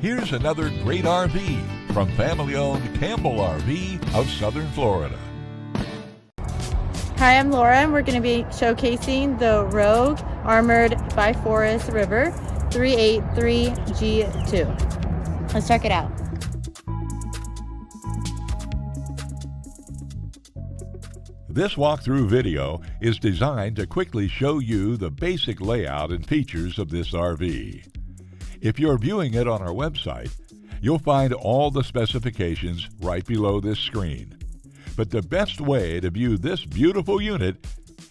Here's another great RV from family-owned Campbell RV of Southern Florida. Hi, I'm Laura, and we're going to be showcasing the Rogue Armored by Forest River 383G2. Let's check it out. This walkthrough video is designed to quickly show you the basic layout and features of this RV. If you're viewing it on our website, you'll find all the specifications right below this screen. But the best way to view this beautiful unit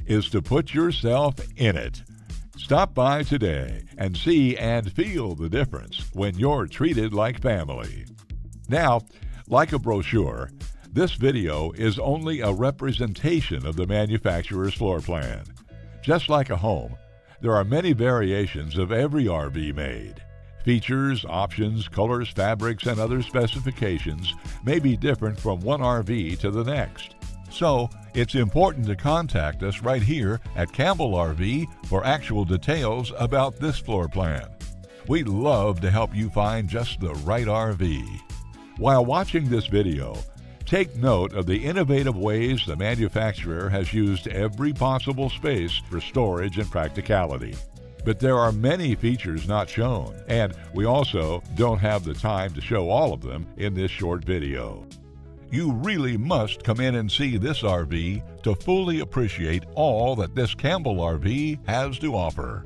is to put yourself in it. Stop by today and see and feel the difference when you're treated like family. Now, like a brochure, this video is only a representation of the manufacturer's floor plan. Just like a home, there are many variations of every RV made. Features, options, colors, fabrics, and other specifications may be different from one RV to the next. So, it's important to contact us right here at Campbell RV for actual details about this floor plan. We'd love to help you find just the right RV. While watching this video, take note of the innovative ways the manufacturer has used every possible space for storage and practicality. But there are many features not shown, and we also don't have the time to show all of them in this short video. You really must come in and see this RV to fully appreciate all that this Campbell RV has to offer.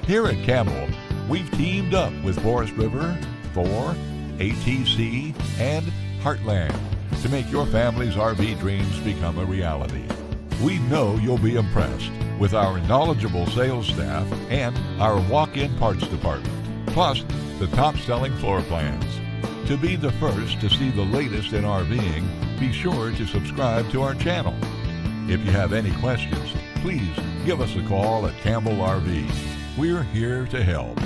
Here at Campbell, we've teamed up with Forest River, Thor, ATC, and Heartland to make your family's RV dreams become a reality. We know you'll be impressed with our knowledgeable sales staff and our walk-in parts department, plus the top-selling floor plans. To be the first to see the latest in RVing, be sure to subscribe to our channel. If you have any questions, please give us a call at Campbell RV. We're here to help.